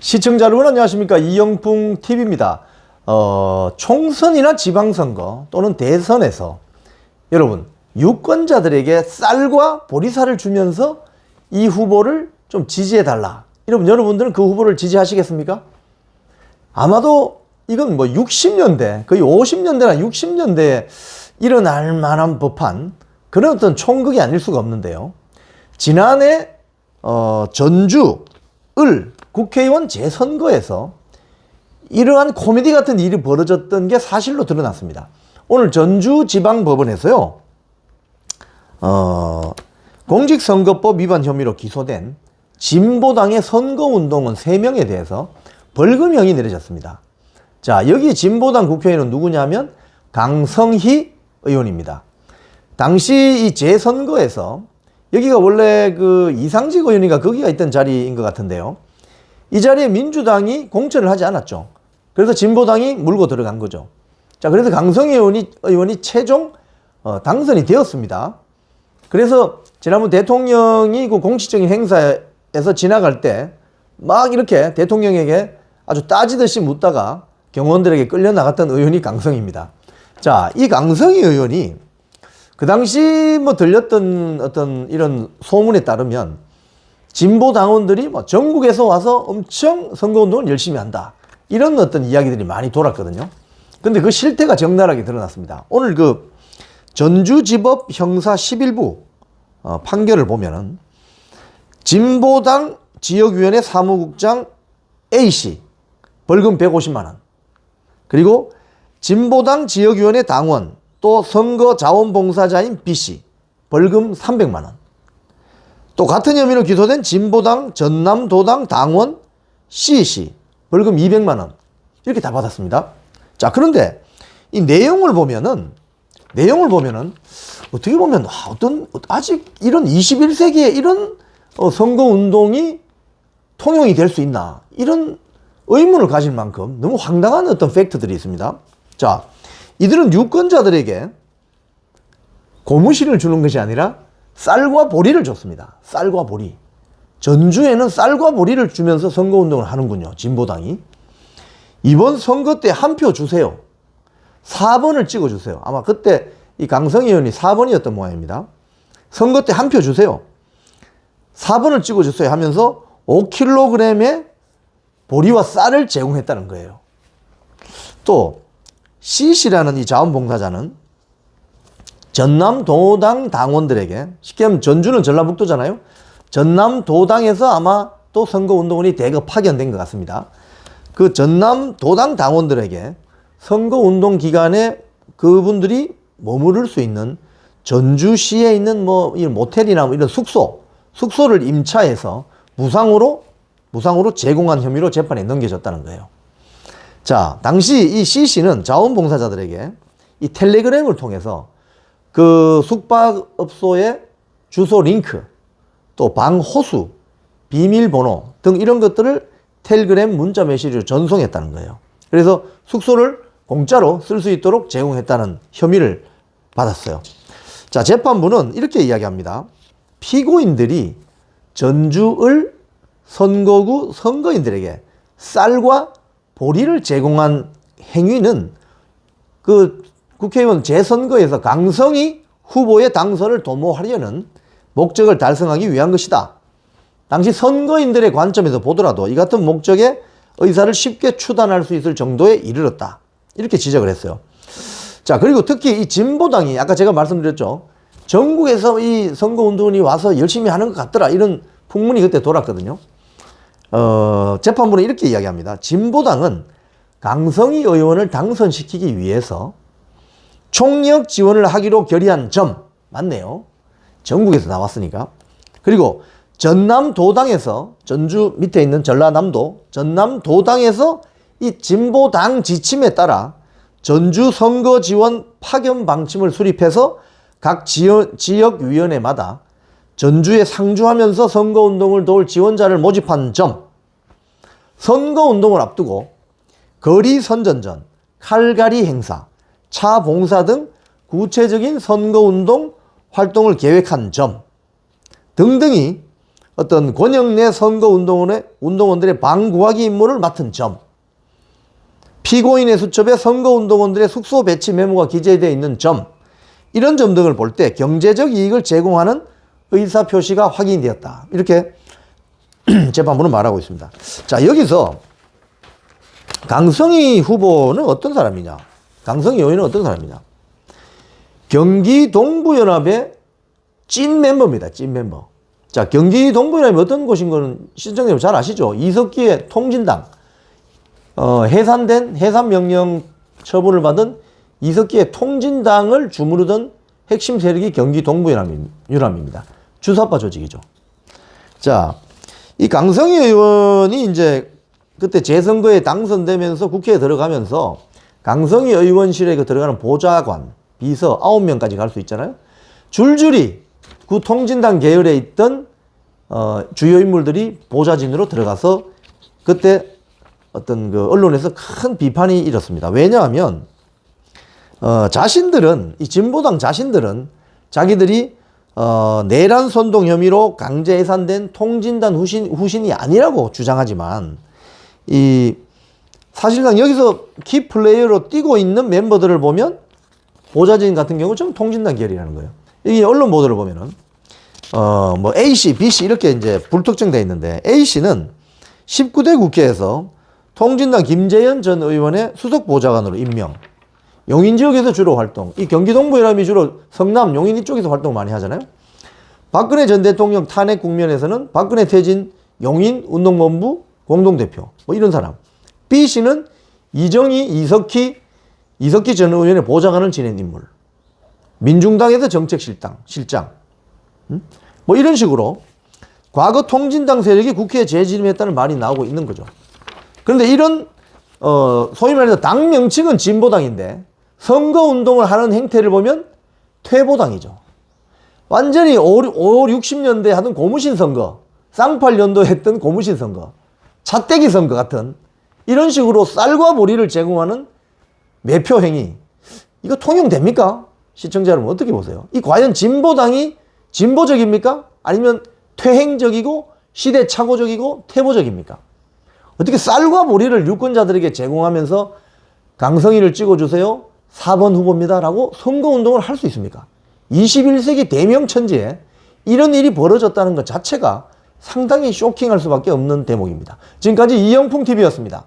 시청자 여러분 안녕하십니까. 이영풍 TV입니다. 총선이나 지방선거 또는 대선에서 여러분 유권자들에게 쌀과 보리쌀을 주면서 이 후보를 좀 지지해달라. 여러분들은 그 후보를 지지하시겠습니까? 아마도 이건 뭐 60년대 거의 50년대나 60년대에 일어날 만한 법한 그런 어떤 총극이 아닐 수가 없는데요. 지난해 전주 을 국회의원 재선거에서 이러한 코미디 같은 일이 벌어졌던 게 사실로 드러났습니다. 오늘 전주지방법원에서요, 공직선거법 위반 혐의로 기소된 진보당의 선거운동원 3명에 대해서 벌금형이 내려졌습니다. 자, 여기 진보당 국회의원은 누구냐면 강성희 의원입니다. 당시 이 재선거에서 여기가 원래 그 이상직 의원이가 거기가 있던 자리인 것 같은데요. 이 자리에 민주당이 공천을 하지 않았죠. 그래서 진보당이 물고 들어간 거죠. 자, 그래서 강성희 의원이 최종 당선이 되었습니다. 그래서 지난번 대통령이 그 공식적인 행사에서 지나갈 때 막 이렇게 대통령에게 아주 따지듯이 묻다가 경호원들에게 끌려 나갔던 의원이 강성희입니다. 자, 이 강성희 의원이 그 당시 뭐 들렸던 어떤 이런 소문에 따르면 진보 당원들이 뭐 전국에서 와서 엄청 선거운동을 열심히 한다. 이런 어떤 이야기들이 많이 돌았거든요. 근데 그 실태가 적나라하게 드러났습니다. 오늘 그 전주지법 형사 11부 판결을 보면은 진보당 지역위원회 사무국장 A씨 벌금 150만 원. 그리고 진보당 지역위원회 당원 또 선거자원봉사자인 B씨 벌금 300만 원. 또 같은 혐의로 기소된 진보당 전남도당 당원 C씨 벌금 200만 원. 이렇게 다 받았습니다. 자, 그런데 이 내용을 보면은 어떻게 보면 아직 이런 21세기에 이런 선거운동이 통용이 될 수 있나, 이런 의문을 가질 만큼 너무 황당한 어떤 팩트들이 있습니다. 자, 이들은 유권자들에게 고무신을 주는 것이 아니라 쌀과 보리를 줬습니다. 쌀과 보리. 전주에는 쌀과 보리를 주면서 선거운동을 하는군요. 진보당이. 이번 선거 때 한 표 주세요. 4번을 찍어주세요. 아마 그때 이 강성희 의원이 4번이었던 모양입니다. 선거 때 한 표 주세요. 4번을 찍어주세요 하면서 5kg의 보리와 쌀을 제공했다는 거예요. 또 C씨라는 이 자원봉사자는 전남도당 당원들에게, 쉽게 하면 전주는 전라북도잖아요. 전남도당에서 아마 또 선거운동원이 대거 파견된 것 같습니다. 그 전남도당 당원들에게 선거운동 기간에 그분들이 머무를 수 있는 전주시에 있는 뭐 이런 모텔이나 뭐 이런 숙소를 임차해서 무상으로 제공한 혐의로 재판에 넘겨졌다는 거예요. 자, 당시 이 C씨는 자원봉사자들에게 이 텔레그램을 통해서 그 숙박업소의 주소 링크, 또 방 호수, 비밀번호 등 이런 것들을 텔레그램 문자 메시지로 전송했다는 거예요. 그래서 숙소를 공짜로 쓸 수 있도록 제공했다는 혐의를 받았어요. 자, 재판부는 이렇게 이야기합니다. 피고인들이 전주을 선거구 선거인들에게 쌀과 보리를 제공한 행위는 그 국회의원 재선거에서 강성희 후보의 당선을 도모하려는 목적을 달성하기 위한 것이다. 당시 선거인들의 관점에서 보더라도 이 같은 목적의 의사를 쉽게 추단할 수 있을 정도에 이르렀다. 이렇게 지적을 했어요. 자, 그리고 특히 이 진보당이 아까 제가 말씀드렸죠. 전국에서 이 선거운동이 와서 열심히 하는 것 같더라. 이런 풍문이 그때 돌았거든요. 재판부는 이렇게 이야기합니다. 진보당은 강성희 의원을 당선시키기 위해서 총력 지원을 하기로 결의한 점, 맞네요. 전국에서 나왔으니까. 그리고 전남도당에서, 전주 밑에 있는 전라남도, 전남도당에서 이 진보당 지침에 따라 전주 선거 지원 파견 방침을 수립해서 각 지역위원회마다 전주에 상주하면서 선거운동을 도울 지원자를 모집한 점, 선거운동을 앞두고 거리 선전전, 칼갈이 행사, 차 봉사 등 구체적인 선거운동 활동을 계획한 점 등등이 어떤 권역 내 선거 운동원들의 방구하기 임무를 맡은 점, 피고인의 수첩에 선거운동원들의 숙소 배치 메모가 기재되어 있는 점, 이런 점 등을 볼 때 경제적 이익을 제공하는 의사표시가 확인되었다. 이렇게 재판부는 말하고 있습니다. 자, 여기서 강성희 후보는 어떤 사람이냐? 강성희 의원은 어떤 사람이냐? 경기동부연합의 찐 멤버입니다. 찐 멤버. 자, 경기동부연합이 어떤 곳인 거는 시청자님 잘 아시죠? 이석기의 통진당. 해산된 해산명령 처분을 받은 이석기의 통진당을 주무르던 핵심 세력이 경기동부연합입니다. 주사파 조직이죠. 자, 이 강성희 의원이 이제 그때 재선거에 당선되면서 국회에 들어가면서 강성희 의원실에 들어가는 보좌관, 비서 9명까지 갈 수 있잖아요. 줄줄이 그 통진당 계열에 있던 주요 인물들이 보좌진으로 들어가서 그때 어떤 그 언론에서 큰 비판이 일었습니다. 왜냐하면 자신들은, 이 진보당 자신들은 자기들이 내란 선동 혐의로 강제 해산된 통진당 후신이 아니라고 주장하지만 이 사실상 여기서 키 플레이어로 뛰고 있는 멤버들을 보면 보좌진 같은 경우 좀 통진당 계열이라는 거예요. 이 언론 보도를 보면은 뭐 A씨, B씨 이렇게 이제 불특정되어 있는데 A씨는 19대 국회에서 통진당 김재현 전 의원의 수석 보좌관으로 임명. 용인 지역에서 주로 활동. 이 경기동부연합이 주로 성남, 용인 이쪽에서 활동을 많이 하잖아요. 박근혜 전 대통령 탄핵 국면에서는 박근혜 퇴진 용인 운동본부 공동대표. 뭐 이런 사람. B씨는 이정희, 이석기 전 의원의 보좌관을 지낸 인물. 민중당에서 정책실장. 뭐 이런 식으로 과거 통진당 세력이 국회에 재진입했다는 말이 나오고 있는 거죠. 그런데 이런 소위 말해서 당 명칭은 진보당인데 선거운동을 하는 행태를 보면 퇴보당이죠. 완전히 5, 60년대 하던 고무신 선거, 쌍팔년도 했던 고무신 선거, 차떼기 선거 같은 이런 식으로 쌀과 보리를 제공하는 매표 행위, 이거 통용됩니까? 시청자 여러분 어떻게 보세요? 이 과연 진보당이 진보적입니까? 아니면 퇴행적이고 시대착오적이고 퇴보적입니까? 어떻게 쌀과 보리를 유권자들에게 제공하면서 강성희를 찍어주세요, 4번 후보입니다 라고 선거운동을 할 수 있습니까? 21세기 대명천지에 이런 일이 벌어졌다는 것 자체가 상당히 쇼킹할 수밖에 없는 대목입니다. 지금까지 이영풍TV였습니다.